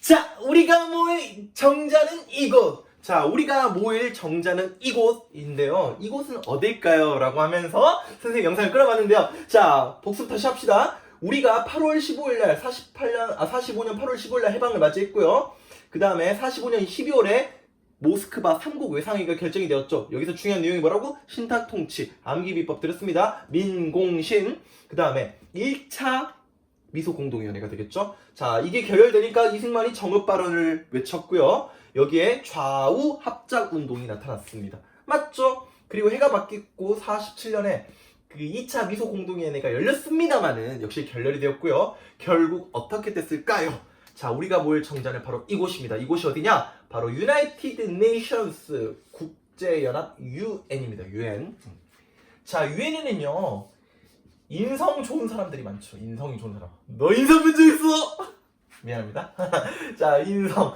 자, 우리가 모일 정자는 이곳. 자, 우리가 모일 정자는 이곳인데요. 이곳은 어딜까요? 라고 하면서 선생님 영상을 끌어봤는데요. 자, 복습 다시 합시다. 우리가 8월 15일날 45년 8월 15일날 해방을 맞이했고요. 그 다음에 45년 12월에 모스크바 3국 외상회의가 결정이 되었죠. 여기서 중요한 내용이 뭐라고? 신탁통치, 암기비법 들었습니다. 민공신. 그 다음에 1차 미소공동위원회가 되겠죠. 자, 이게 결렬되니까 이승만이 정읍 발언을 외쳤고요. 여기에 좌우 합작운동이 나타났습니다. 맞죠? 그리고 해가 바뀌고 47년에 그 2차 미소공동위원회가 열렸습니다만은 역시 결렬이 되었고요. 결국 어떻게 됐을까요? 자, 우리가 모일 정자는 바로 이곳입니다. 이곳이 어디냐? 바로 United Nations 국제연합 UN입니다. UN. 자, UN에는요 인성 좋은 사람들이 많죠. 인성이 좋은 사람. 너 인성 문제 있어? 미안합니다. 자, 인성.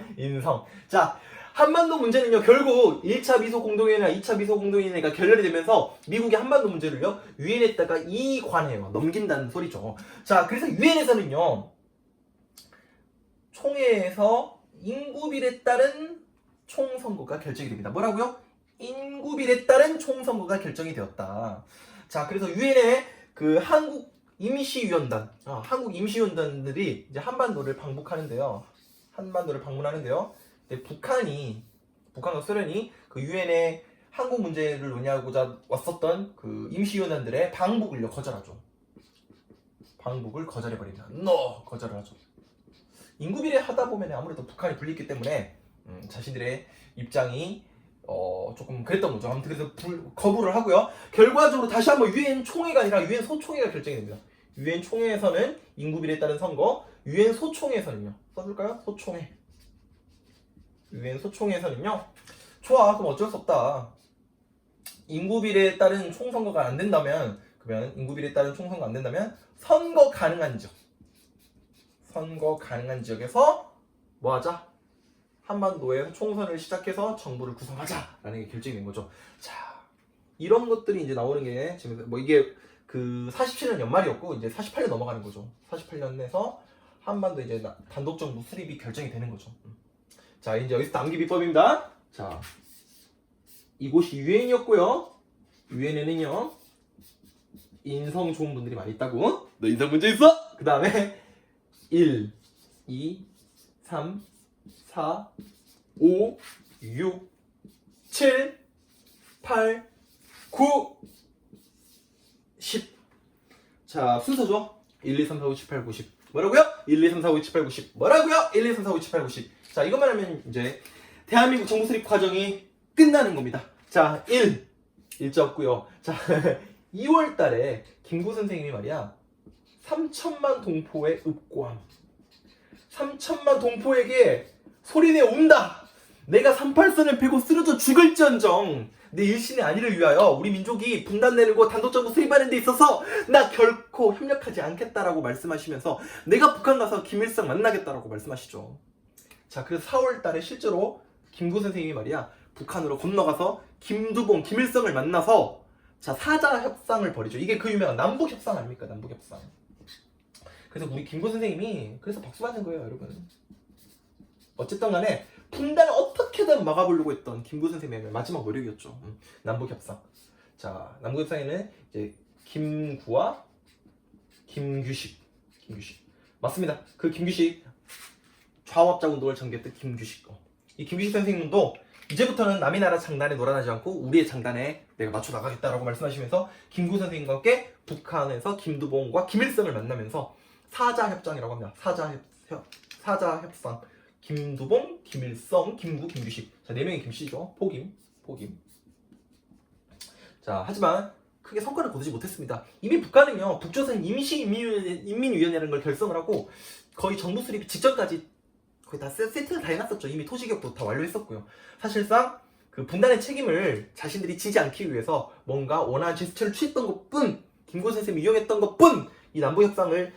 자, 한반도 문제는요, 결국 1차 미소공동위원회나 2차 미소공동위원회가 결렬이 되면서 미국이 한반도 문제를요, 유엔에다가 이관해요. 넘긴다는 소리죠. 자, 그래서 유엔에서는요, 총회에서 인구비례에 따른 총선거가 결정이 됩니다. 뭐라고요? 인구비례에 따른 총선거가 결정이 되었다. 자, 그래서 유엔에 그 한국 임시위원단들이 이제 한반도를 방문하는데요. 근데 북한과 소련이 그 유엔에 한국 문제를 논의하고자 왔었던 그 임시위원단들의 방북을요 거절하죠. 방북을 거절해버립니다. 거절을 하죠. 인구비례 하다 보면 아무래도 북한이 불리기 때문에 자신들의 입장이 조금 그랬던 거죠. 아무튼 그래서 거부를 하고요. 결과적으로 다시 한번 유엔 총회가 아니라 유엔 소총회가 결정이 됩니다. 유엔 총회에서는 인구비례에 따른 선거, 유엔 소총회에서는요. 써줄까요? 소총회. 유엔 소총회에서는요. 좋아, 그럼 어쩔 수 없다. 인구비례에 따른 총선거가 안 된다면, 선거 가능한 지역에서 뭐 하자? 한반도에 총선을 시작해서 정부를 구성하자라는 게 결정이 된 거죠. 자, 이런 것들이 이제 나오는 게 지금 뭐 이게 그 47년 연말이었고 이제 48년 넘어가는 거죠. 48년에서 한반도 이제 단독 정부 수립이 결정이 되는 거죠. 자, 이제 여기서 암기 비법입니다. 자, 이곳이 유엔이었고요. 유엔에는요 인성 좋은 분들이 많이 있다고. 너 인성 문제 있어? 그 다음에 1, 2, 3, 4, 5, 6, 7, 8, 9, 10. 자, 순서죠. 1, 2, 3, 4, 5, 6, 7, 8, 9, 10. 뭐라고요? 1, 2, 3, 4, 5, 6, 7, 8, 9, 10. 뭐라고요? 1, 2, 3, 4, 5, 6, 7, 8, 9, 10. 자, 이것만 하면 이제 대한민국 정부 수립 과정이 끝나는 겁니다. 자, 1자 없고요. 자, 2월 달에 김구 선생님이 말이야 3천만 동포의 읍고함. 3천만 동포에게 소리내 온다. 내가 38선을 베고 쓰러져 죽을지언정 내 일신의 안위를 위하여 우리 민족이 분단내고 단독정부 수립하는 데 있어서 나 결코 협력하지 않겠다라고 말씀하시면서 내가 북한 가서 김일성 만나겠다라고 말씀하시죠. 자, 그래서 4월 달에 실제로 김구 선생님이 말이야 북한으로 건너가서 김두봉, 김일성을 만나서 자, 사자 협상을 벌이죠. 이게 그 유명한 남북 협상 아닙니까? 남북 협상. 그래서 우리 김구 선생님이 그래서 박수 받는 거예요, 여러분. 어쨌든 간에 분단을 어떻게든 막아보려고 했던 김구 선생님의 마지막 노력이었죠. 남북 협상. 자, 남북 협상에는 이제 김구와 김규식 맞습니다. 그 김규식 좌우합작 운동을 전개했던 김규식. 이 김규식 선생님도 이제부터는 남의 나라 장단에 놀아나지 않고 우리의 장단에 내가 맞춰 나가겠다라고 말씀하시면서 김구 선생님과 함께 북한에서 김두봉과 김일성을 만나면서 사자협상이라고 합니다. 사자협상. 김두봉, 김일성, 김구, 김규식. 자, 4명의 김씨죠. 포김. 자, 하지만 크게 성과를 거두지 못했습니다. 이미 북한은요, 북조선 임시인민위원회라는 걸 결성을 하고 거의 정부 수립 직전까지 거의 다 세트를 다 해놨었죠. 이미 토지개혁도 다 완료했었고요. 사실상 그 분단의 책임을 자신들이 지지 않기 위해서 뭔가 원하는 제스처를 취했던 것뿐, 김구 선생님이 이용했던 것뿐, 이 남북협상을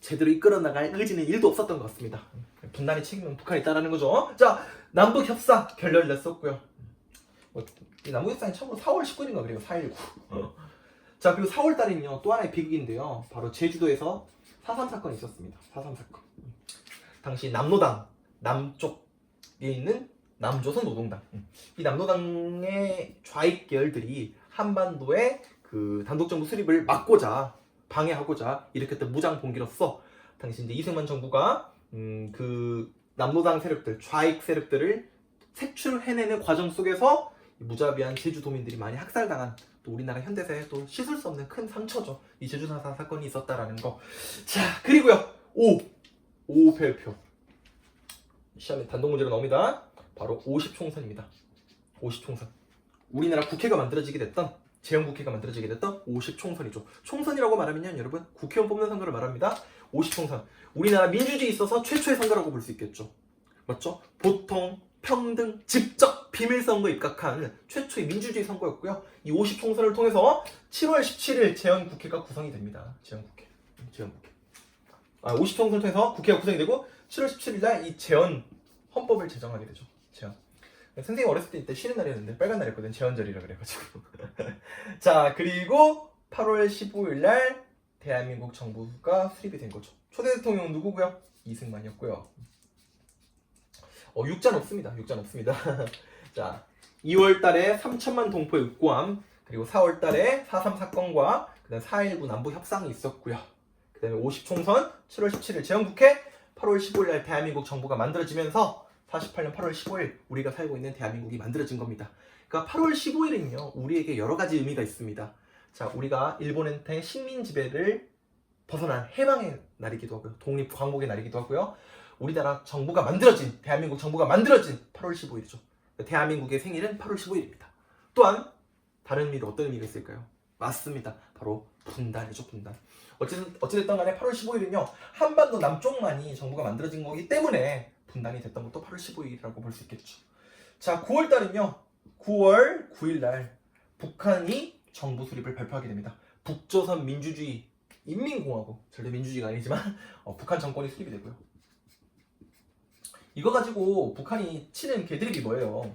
제대로 이끌어 나갈 의지는 1도 없었던 것 같습니다. 분단의 책임은 북한이 있다라는 거죠. 자, 남북협상 결렬이 됐었고요. 이 남북협상이 참고로 4월 19일인가 그래요. 4.19. 자, 그리고 4월 달에는요 또 하나의 비극인데요. 바로 제주도에서 4.3 사건이 있었습니다. 4.3 사건. 당시 남로당 남쪽에 있는 남조선 노동당. 이 남노당의 좌익 계열들이 한반도의 그 단독정부 수립을 막고자 방해하고자 일으켰던 무장 봉기로서 당시 이제 이승만 정부가 그 남노당 세력들, 좌익 세력들을 색출해내는 과정 속에서 무자비한 제주도민들이 많이 학살당한 또 우리나라 현대사에 또 씻을 수 없는 큰 상처죠. 이 제주사사 사건이 있었다라는 거. 자, 그리고요. 5 별표. 시험에 단독 문제로 나옵니다. 바로 50총선입니다. 50총선. 우리나라 국회가 만들어지게 됐던 제헌국회가 만들어지게 됐던 50총선이죠. 총선이라고 말하면요, 여러분 국회의원 뽑는 선거를 말합니다. 50총선. 우리나라 민주주의에 있어서 최초의 선거라고 볼 수 있겠죠. 맞죠? 보통, 평등, 직접, 비밀선거에 입각한 최초의 민주주의 선거였고요. 이 50총선을 통해서 7월 17일 제헌국회가 구성이 됩니다. 제헌국회. 50총선을 통해서 국회가 구성이 되고 7월 17일 날 이 제헌 헌법을 제정하게 되죠. 제헌. 선생님 어렸을 때 쉬는 날이었는데 빨간 날이었거든. 제헌절이라 그래가지고. 자, 그리고 8월 15일 날 대한민국 정부가 수립이 된 거죠. 초대 대통령은 누구고요? 이승만이었고요. 6잔 없습니다. 6잔 없습니다. 자, 2월 달에 3천만 동포의 읍고함, 그리고 4월 달에 4.3 사건과 그다음 4.19 남북 협상이 있었고요. 그다음에 50총선, 7월 17일 제헌국회, 8월 15일 날 대한민국 정부가 만들어지면서 48년 8월 15일 우리가 살고 있는 대한민국이 만들어진 겁니다. 그러니까 8월 15일은요, 우리에게 여러 가지 의미가 있습니다. 자, 우리가 일본한테 식민 지배를 벗어난 해방의 날이기도 하고요. 독립 광복의 날이기도 하고요. 우리나라 정부가 만들어진, 대한민국 정부가 만들어진 8월 15일이죠. 대한민국의 생일은 8월 15일입니다. 또한 다른 의미로 어떤 의미가 있을까요? 맞습니다. 바로 분단이죠, 분단. 어찌됐든 간에 8월 15일은요, 한반도 남쪽만이 정부가 만들어진 거기 때문에 분단이 됐던 것도 8월 15일이라고 볼 수 있겠죠. 자, 9월 달은요, 9월 9일 날 북한이 정부 수립을 발표하게 됩니다. 북조선 민주주의 인민공화국, 절대 민주주의가 아니지만 북한 정권이 수립이 되고요. 이거 가지고 북한이 치는 개드립이 뭐예요?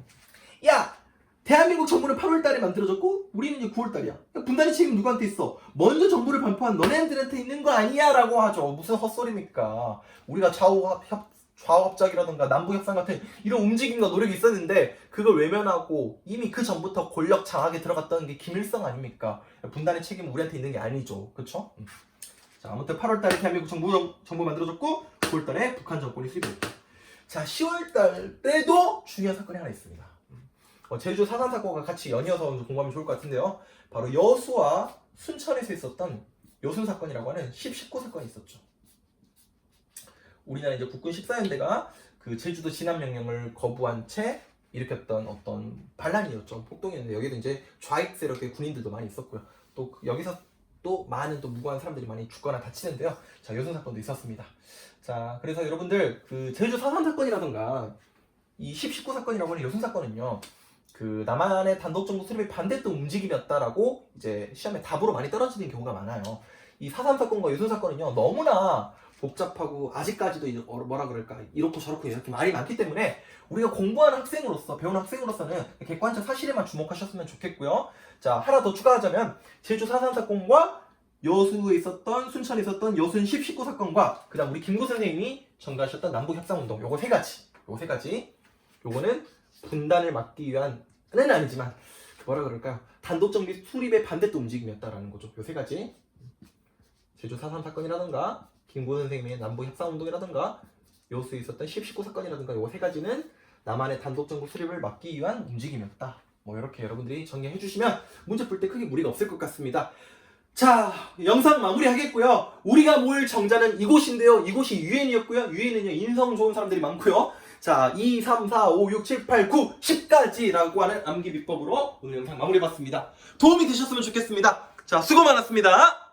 야! 대한민국 정부는 8월 달에 만들어졌고 우리는 이제 9월 달이야. 분단의 책임 누구한테 있어? 먼저 정부를 반포한 너네들한테 있는 거 아니야? 라고 하죠. 무슨 헛소리입니까? 우리가 좌우합작이라던가 남북협상 같은 이런 움직임과 노력이 있었는데 그걸 외면하고 이미 그 전부터 권력 장악에 들어갔던 게 김일성 아닙니까? 분단의 책임은 우리한테 있는 게 아니죠. 그쵸? 자, 아무튼 8월 달에 대한민국 정부 만들어졌고 9월 달에 북한 정권이 수립됐죠. 자, 10월 달 때도 중요한 사건이 하나 있습니다. 제주 4.3 사건과 같이 연이어서 공부하면 좋을 것 같은데요. 바로 여수와 순천에서 있었던 여순 사건이라고 하는 10.19 사건이 있었죠. 우리나라 이제 국군 14연대가 그 제주도 진압명령을 거부한 채 일으켰던 어떤 반란이었죠. 폭동이었는데 여기도 이제 좌익 세력의 군인들도 많이 있었고요. 또 여기서 또 많은 또 무고한 사람들이 많이 죽거나 다치는데요. 자, 여순 사건도 있었습니다. 자, 그래서 여러분들 그 제주 4.3 사건이라던가 이 10.19 사건이라고 하는 여순 사건은요, 그 남한의 단독정부 수립에 반대했던 움직임이었다라고 이제 시험에 답으로 많이 떨어지는 경우가 많아요. 이 4.3 사건과 여순 사건은요, 너무나 복잡하고 아직까지도 이제 뭐라 그럴까, 이렇고 저렇고 이렇게 말이 많기 때문에 우리가 공부하는 학생으로서, 배우는 학생으로서는 객관적 사실에만 주목하셨으면 좋겠고요. 자, 하나 더 추가하자면 제주 4.3 사건과 여수에 있었던, 순천에 있었던 여순 10.19 사건과 그 다음 우리 김구 선생님이 전가하셨던 남북협상운동, 요거 세 가지 요거는 분단을 막기 위한은 아니지만 뭐라 그럴까요? 단독정부 수립에 반대했던 움직임이었다라는 거죠. 요 세 가지. 제주 4.3 사건이라던가 김구 선생님의 남북협상운동이라던가 여수에 있었던 10.19 사건이라던가 요 세 가지는 남한의 단독정부 수립을 막기 위한 움직임이었다. 뭐 이렇게 여러분들이 정리해 주시면 문제 풀 때 크게 무리가 없을 것 같습니다. 자, 영상 마무리하겠고요. 우리가 모일 정자는 이곳인데요. 이곳이 유엔이었고요. 유엔은요, 인성 좋은 사람들이 많고요. 자, 2, 3, 4, 5, 6, 7, 8, 9, 10까지라고 하는 암기 비법으로 오늘 영상 마무리해봤습니다. 도움이 되셨으면 좋겠습니다. 자, 수고 많았습니다.